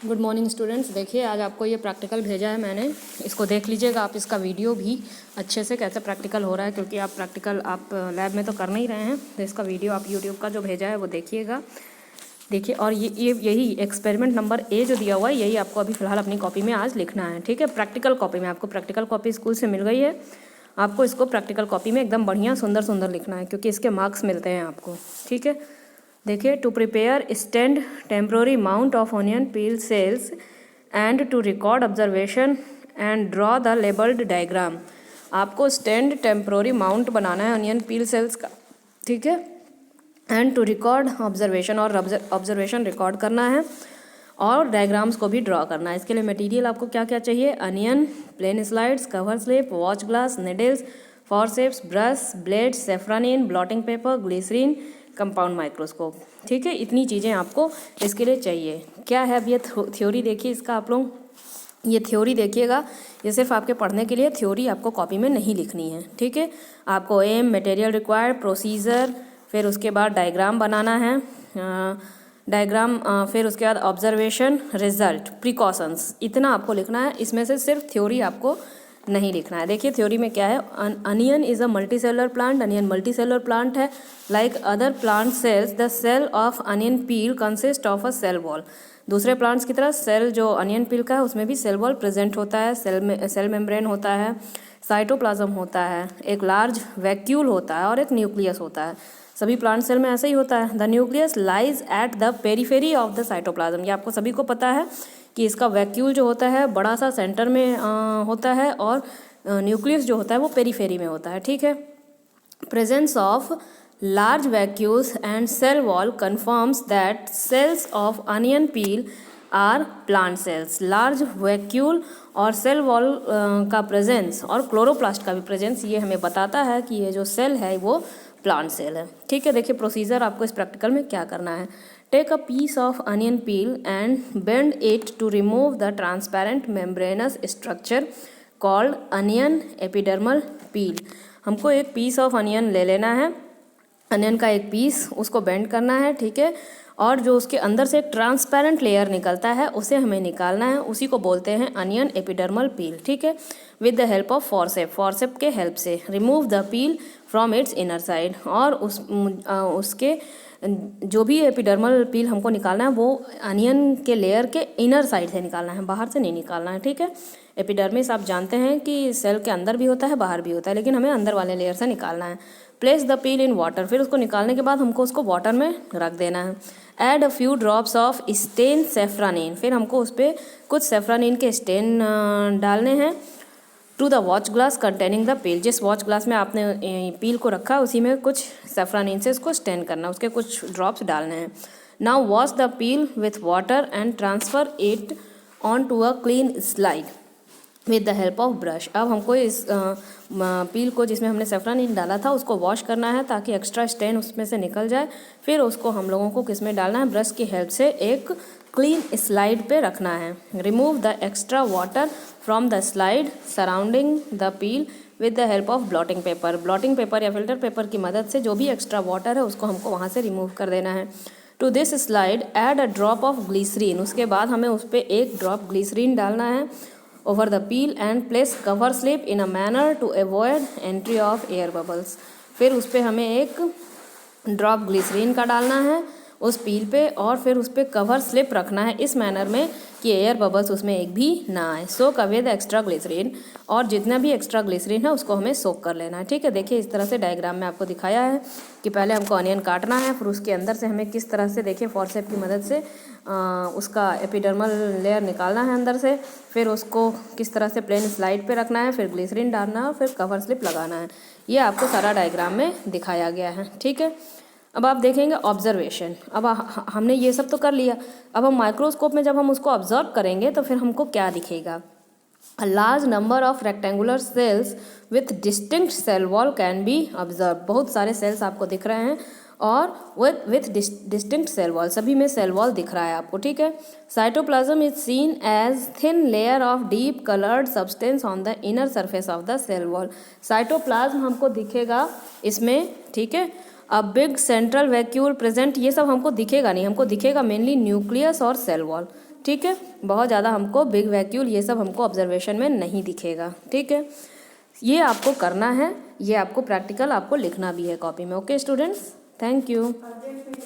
Good morning students. देखिए आज आपको ये प्रैक्टिकल भेजा है मैंने, इसको देख लीजिएगा आप। इसका वीडियो भी अच्छे से कैसे प्रैक्टिकल हो रहा है, क्योंकि आप प्रैक्टिकल आप लैब में तो कर नहीं रहे हैं, तो इसका वीडियो आप यूट्यूब का जो भेजा है वो देखिएगा। देखिए, और यही एक्सपेरिमेंट नंबर ए जो दिया हुआ है, यही आपको अभी फ़िलहाल अपनी कॉपी में आज लिखना है। ठीक है, प्रैक्टिकल कॉपी में। आपको प्रैक्टिकल कॉपी स्कूल से मिल गई है, आपको इसको प्रैक्टिकल कॉपी में एकदम बढ़िया सुंदर सुंदर लिखना है, क्योंकि इसके मार्क्स मिलते हैं आपको। ठीक है, देखिए, to prepare stained temporary mount of onion peel cells and to record observation and draw the labelled diagram. आपको स्टैंड टेम्प्रोरी माउंट बनाना है ऑनियन पील सेल्स का। ठीक है, एंड टू रिकॉर्ड ऑब्जर्वेशन, और ऑब्जर्वेशन रिकॉर्ड करना है, और डायग्राम्स को भी ड्रॉ करना है। इसके लिए मटेरियल आपको क्या क्या चाहिए? Onion, plain slides, cover slip, watch glass, needles, forceps, brush, blade, safranin, blotting paper, glycerine, compound microscope. ठीक है, इतनी चीज़ें आपको इसके लिए चाहिए। क्या है अब ये थ्योरी देखिए इसका। आप लोग ये थ्योरी देखिएगा, ये सिर्फ आपके पढ़ने के लिए, थ्योरी आपको कॉपी में नहीं लिखनी है। ठीक है, आपको एम, मटेरियल रिक्वायर्ड, प्रोसीजर, फिर उसके बाद डायग्राम बनाना है, डायग्राम, फिर उसके बाद ऑब्जर्वेशन, रिजल्ट, प्रिकॉशंस, इतना आपको लिखना है। इसमें से सिर्फ थ्योरी आपको नहीं लिखना है। देखिए थ्योरी में क्या है। Onion is a multicellular plant. Onion multicellular plant है। Like other plant cells, the cell of onion peel consist of a cell wall. दूसरे प्लांट्स की तरह सेल जो अनियन पील का है उसमें भी सेल वॉल प्रेजेंट होता है, सेल मेम्ब्रेन होता है, साइटोप्लाज्म होता है, एक लार्ज वैक्यूल होता है, और एक न्यूक्लियस होता है। सभी प्लांट सेल में ऐसा ही होता है। The nucleus lies at the periphery of the cytoplasm. ये आपको सभी को पता है कि इसका वैक्यूल जो होता है बड़ा सा सेंटर में होता है, और न्यूक्लियस जो होता है वो पेरीफेरी में होता है। ठीक है, presence of large vacuoles and cell wall confirms that cells of onion peel are plant cells. Large vacuole और सेल वॉल का प्रेजेंस, और क्लोरोप्लास्ट का भी प्रेजेंस, ये हमें बताता है कि ये जो सेल है वो प्लांट सेल है। ठीक है, देखिए प्रोसीजर आपको इस प्रैक्टिकल में क्या करना है। Take a piece of onion peel and bend it to remove the transparent membranous structure called onion epidermal peel. हमको एक पीस ऑफ अनियन ले लेना है, अनियन का एक पीस, उसको बेंड करना है। ठीक है, और जो उसके अंदर से एक ट्रांसपेरेंट लेयर निकलता है उसे हमें निकालना है, उसी को बोलते हैं अनियन एपिडर्मल पील। ठीक है, with the help of forcep के हेल्प से remove the peel from its inner side. और उसके जो भी एपिडर्मल पील हमको निकालना है वो अनियन के लेयर के इनर साइड से निकालना है, बाहर से नहीं निकालना है। ठीक है, एपिडर्मिस आप जानते हैं कि सेल के अंदर भी होता है बाहर भी होता है, लेकिन हमें अंदर वाले लेयर से निकालना है। Place the peel in water. फिर उसको निकालने के बाद हमको उसको वाटर में रख देना है। Add a few drops of stain safranin. फिर हमको उस पर कुछ सेफ्रानिन के स्टेन डालने हैं। To the watch glass containing the peel. जिस वॉच ग्लास में आपने पील को रखा उसी में कुछ सेफ्रानिन से इसको स्टेन करना, उसके कुछ ड्रॉप्स डालने हैं। Now wash the peel with water and transfer it on to a clean slide with the help of brush. अब हमको इस पील को जिसमें हमने सेफ्रानिन डाला था उसको वॉश करना है, ताकि एक्स्ट्रा स्टेन उसमें से निकल जाए। फिर उसको हम लोगों को किस में डालना है? ब्रश की हेल्प से एक क्लीन स्लाइड पे रखना है। Remove the extra water from the slide surrounding the peel with the help of blotting paper. Blotting paper या फिल्टर पेपर की मदद से जो भी एक्स्ट्रा वाटर है उसको हमको वहाँ से रिमूव कर देना है। To this slide add a drop of glycerine. उसके बाद हमें उस पर एक ड्रॉप ग्लिसरीन डालना है over the peel and place cover slip in a manner to avoid entry of air bubbles। फिर उस पर हमें एक ड्रॉप ग्लिसरीन का डालना है उस पील पे, और फिर उस पर कवर स्लिप रखना है इस मैनर में कि एयर बबल्स उसमें एक भी ना आए। सोक अवे द एक्स्ट्रा ग्लिसरीन, और जितना भी एक्स्ट्रा ग्लिसरीन है उसको हमें सोक कर लेना है। ठीक है, देखिए इस तरह से डायग्राम में आपको दिखाया है कि पहले हमको अनियन काटना है, फिर उसके अंदर से हमें किस तरह से, देखिए फॉरसेप की मदद से उसका एपिडर्मल लेयर निकालना है अंदर से, फिर उसको किस तरह से प्लेन स्लाइड पे रखना है, फिर ग्लिसरीन डालना है, और फिर कवर स्लिप लगाना है। ये आपको सारा डायग्राम में दिखाया गया है। ठीक है, अब आप देखेंगे ऑब्जर्वेशन। अब हमने ये सब तो कर लिया, अब हम माइक्रोस्कोप में जब हम उसको ऑब्जर्व करेंगे तो फिर हमको क्या दिखेगा? A large number of rectangular cells with distinct cell wall can be observed। बहुत सारे सेल्स आपको दिख रहे हैं, और with distinct cell wall, सभी में सेल वॉल दिख रहा है आपको। ठीक है, cytoplasm is seen as thin layer of deep coloured substance on the inner surface of the cell wall. Cytoplasm हमको दिखेगा इसमें। ठीक है, a big central vacuole present, ये सब हमको दिखेगा नहीं, हमको दिखेगा मेनली न्यूक्लियस और सेल वॉल। ठीक है, बहुत ज़्यादा हमको बिग वैक्यूल ये सब हमको ऑब्जर्वेशन में नहीं दिखेगा। ठीक है, ये आपको करना है, ये आपको प्रैक्टिकल आपको लिखना भी है कॉपी में। Okay students, thank you.